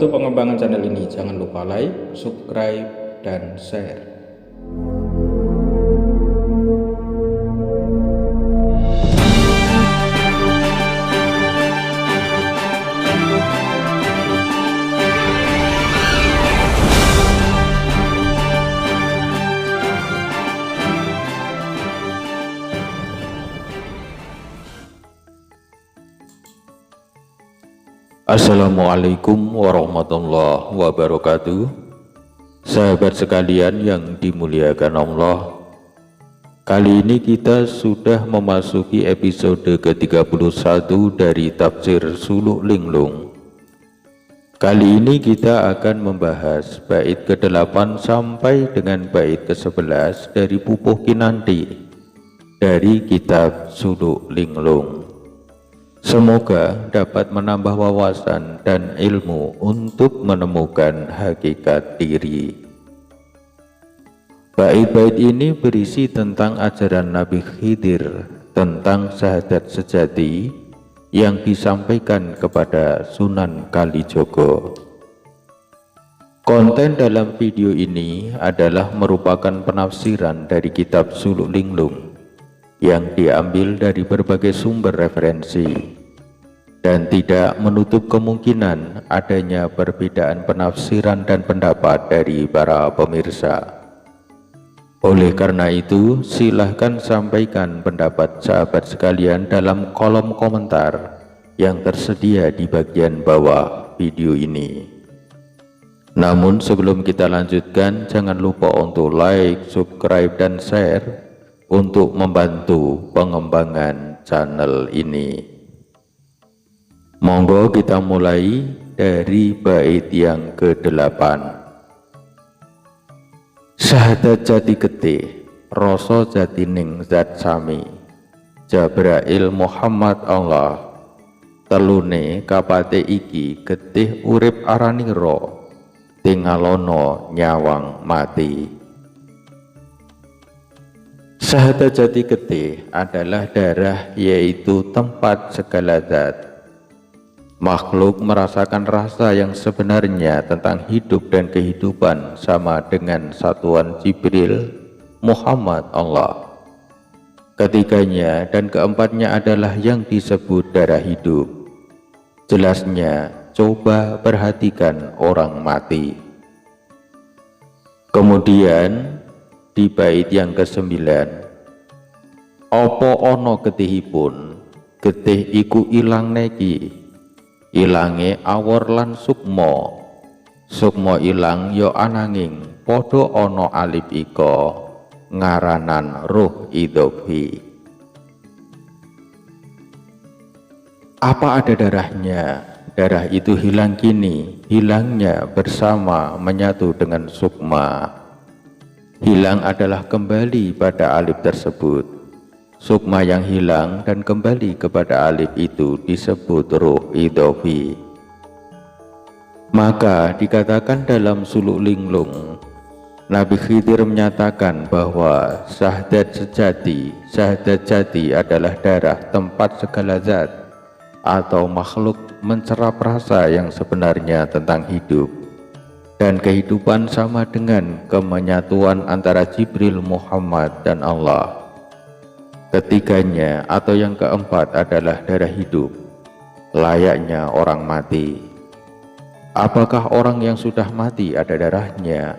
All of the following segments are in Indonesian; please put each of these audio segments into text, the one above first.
membantu pengembangan channel ini, jangan lupa like, subscribe, dan share. Assalamualaikum warahmatullahi wabarakatuh. Sahabat sekalian yang dimuliakan Allah, kali ini kita sudah memasuki episode ke-31 dari Tafsir Suluk Linglung. Kali ini kita akan membahas bait ke-8 sampai dengan bait ke-11 dari Pupuh Kinanti dari kitab Suluk Linglung. Semoga dapat menambah wawasan dan ilmu untuk menemukan hakikat diri. Bait-bait ini berisi tentang ajaran Nabi Khidir tentang syahadat sejati yang disampaikan kepada Sunan Kalijogo. Konten dalam video ini adalah merupakan penafsiran dari kitab Suluk Linglung yang diambil dari berbagai sumber referensi dan tidak menutup kemungkinan adanya perbedaan penafsiran dan pendapat dari para pemirsa. Oleh karena itu, silahkan sampaikan pendapat sahabat sekalian dalam kolom komentar yang tersedia di bagian bawah video ini. Namun sebelum kita lanjutkan, jangan lupa untuk like, subscribe, dan share untuk membantu pengembangan channel ini. Monggo kita mulai dari bait yang ke-8. Syahadat jati getih, rasa jatining zat sami, Jabrail Muhammad Allah, telune kapate iki getih urip aranira, tingalono nyawang mati. Syahadat jati getih adalah darah, yaitu tempat segala zat. Makhluk merasakan rasa yang sebenarnya tentang hidup dan kehidupan sama dengan satuan Jibril, Muhammad Allah. Ketiganya dan keempatnya adalah yang disebut darah hidup. Jelasnya, coba perhatikan orang mati. Kemudian di bait yang ke-9, opo ono getihipun, getih iku ilang neki, ilange awor lan sukmo, sukmo ilang yo ananging podo ono alif iko, ngaranan ruh idhofi. Apa ada darahnya? Darah itu hilang kini, hilangnya bersama menyatu dengan sukma. Hilang adalah kembali pada alif tersebut. Sukma yang hilang dan kembali kepada alif itu disebut ruh idhofi. Maka dikatakan dalam Suluk Linglung, Nabi Khidir menyatakan bahwa syahadat jati adalah darah tempat segala zat atau makhluk mencerap rasa yang sebenarnya tentang hidup dan kehidupan sama dengan kemenyatuan antara Jibril, Muhammad, dan Allah. Ketiganya atau yang keempat adalah darah hidup, layaknya orang mati. Apakah orang yang sudah mati ada darahnya?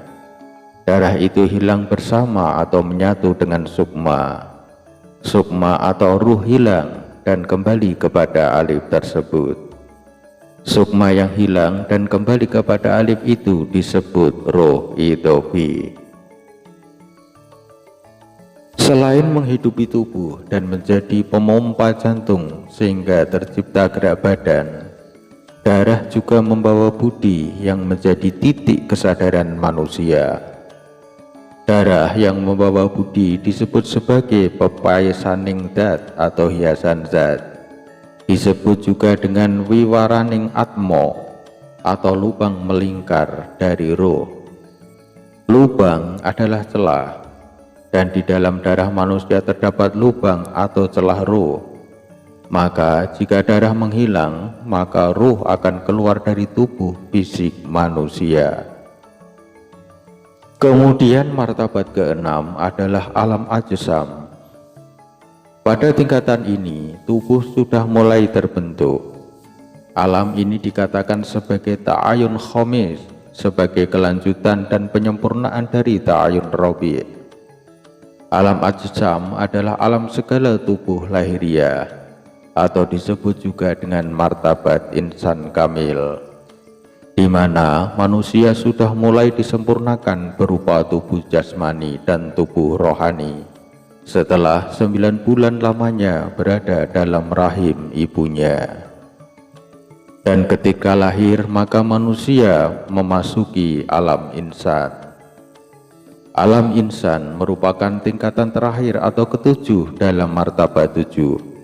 Darah itu hilang bersama atau menyatu dengan sukma. Sukma atau ruh hilang dan kembali kepada alif tersebut. Sukma yang hilang dan kembali kepada alif itu disebut ruh idhofi. Selain menghidupi tubuh dan menjadi pemompa jantung sehingga tercipta gerak badan, darah juga membawa budi yang menjadi titik kesadaran manusia. Darah yang membawa budi disebut sebagai pepaesaning zat atau hiasan zat. Disebut juga dengan wiwaraning atmo atau lubang melingkar dari roh. Lubang adalah celah, dan di dalam darah manusia terdapat lubang atau celah roh. Maka jika darah menghilang, maka ruh akan keluar dari tubuh fisik manusia. Kemudian martabat keenam adalah alam ajsam. Pada tingkatan ini, tubuh sudah mulai terbentuk. Alam ini dikatakan sebagai ta'ayun khamis, sebagai kelanjutan dan penyempurnaan dari ta'ayun rabi'. Alam ajsam adalah alam segala tubuh lahiriah, atau disebut juga dengan martabat insan kamil, di mana manusia sudah mulai disempurnakan berupa tubuh jasmani dan tubuh rohani setelah 9 bulan lamanya berada dalam rahim ibunya. Dan ketika lahir, maka manusia memasuki alam insan. Alam insan merupakan tingkatan terakhir atau ketujuh dalam martabat 7.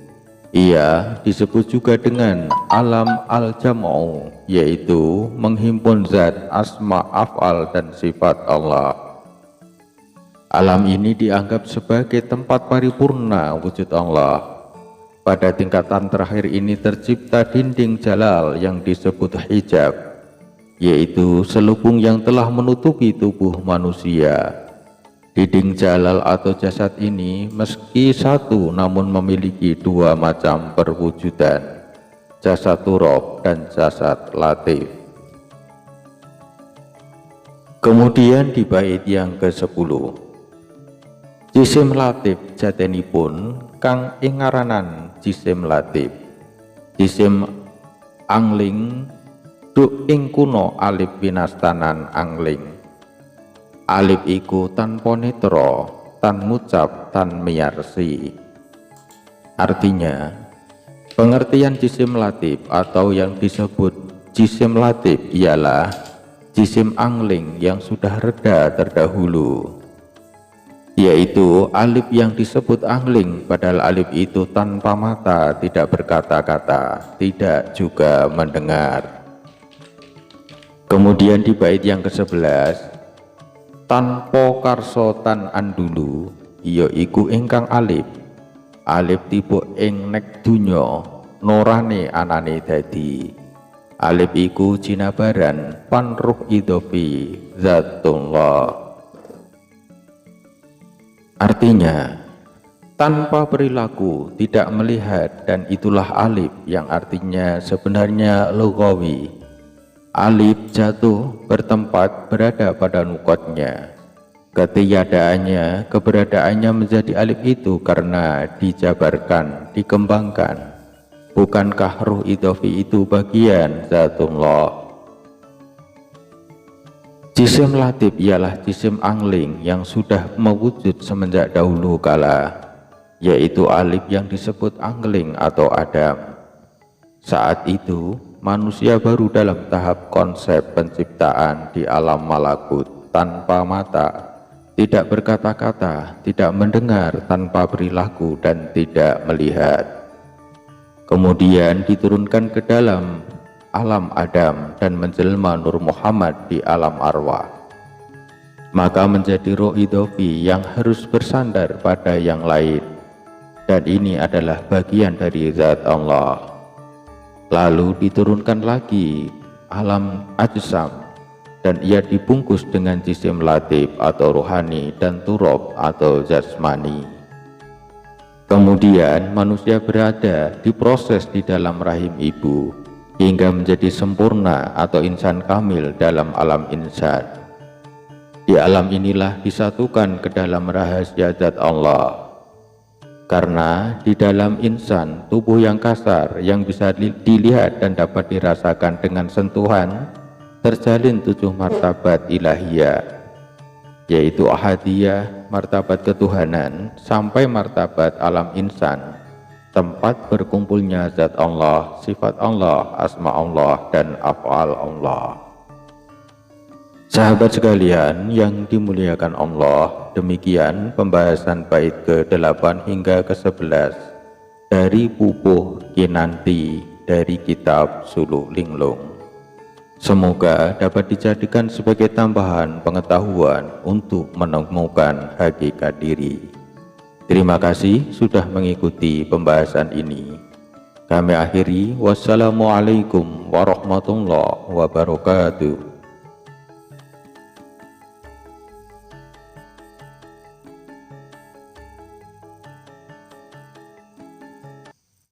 Ia disebut juga dengan alam al-jam'u, yaitu menghimpun zat, asma, af'al, dan sifat Allah. Alam ini dianggap sebagai tempat paripurna wujud Allah. Pada tingkatan terakhir ini tercipta dinding jalal yang disebut hijab, yaitu selubung yang telah menutupi tubuh manusia. Dinding jalal atau jasad ini meski satu namun memiliki dua macam perwujudan, jasad turab dan jasad latif. Kemudian di bait yang ke-10, jisim latif jatenipun kang ing ngaranan jisim latif. Jisim angling duk ing kuno alif pinastanan angling. Alif iku tanpa netra, tan ngucap, tan miyarsi. Artinya, pengertian jisim latif atau yang disebut jisim latif ialah jisim angling yang sudah reda terdahulu, yaitu alif yang disebut angling, padahal alif itu tanpa mata, tidak berkata-kata, tidak juga mendengar. Kemudian di bait yang ke-11, tanpa karso tan andulu, iya iku ingkang alif. Alif tiba ing nek dunya, norane anane dadi. Alif iku jinabaran pan ruh idhofi zatullah. Artinya, tanpa perilaku, tidak melihat, dan itulah alif yang artinya sebenarnya lughawi. Alif jatuh bertempat berada pada nukotnya. Ketiadaannya, keberadaannya menjadi alif itu karena dijabarkan, dikembangkan. Bukankah ruh idhofi itu bagian zatullah? Jisim latif ialah jisim angling yang sudah mewujud semenjak dahulu kala, yaitu alif yang disebut angling atau Adam. Saat itu manusia baru dalam tahap konsep penciptaan di alam malakut, tanpa mata, tidak berkata-kata, tidak mendengar, tanpa perilaku, dan tidak melihat. Kemudian diturunkan ke dalam alam Adam dan menjelma Nur Muhammad di alam arwah. Maka menjadi roh idhofi yang harus bersandar pada yang lain, dan ini adalah bagian dari zat Allah. Lalu diturunkan lagi alam ajsam, dan ia dibungkus dengan jisim latif atau rohani dan turab atau jasmani. Kemudian manusia berada diproses di dalam rahim ibu hingga menjadi sempurna atau insan kamil dalam alam insan. Di alam inilah disatukan ke dalam rahasia zat Allah. Karena di dalam insan, tubuh yang kasar yang bisa dilihat dan dapat dirasakan dengan sentuhan, terjalin 7 martabat ilahiyah, yaitu ahadiyah, martabat ketuhanan, sampai martabat alam insan, tempat berkumpulnya zat Allah, sifat Allah, asma Allah, dan af'al Allah. Sahabat sekalian yang dimuliakan Allah, demikian pembahasan bait ke-8 hingga ke-11 dari Pupuh Kinanti dari kitab Suluk Linglung. Semoga dapat dijadikan sebagai tambahan pengetahuan untuk menemukan hakikat diri. Terima kasih sudah mengikuti pembahasan ini. Kami akhiri, wassalamualaikum warahmatullahi wabarakatuh.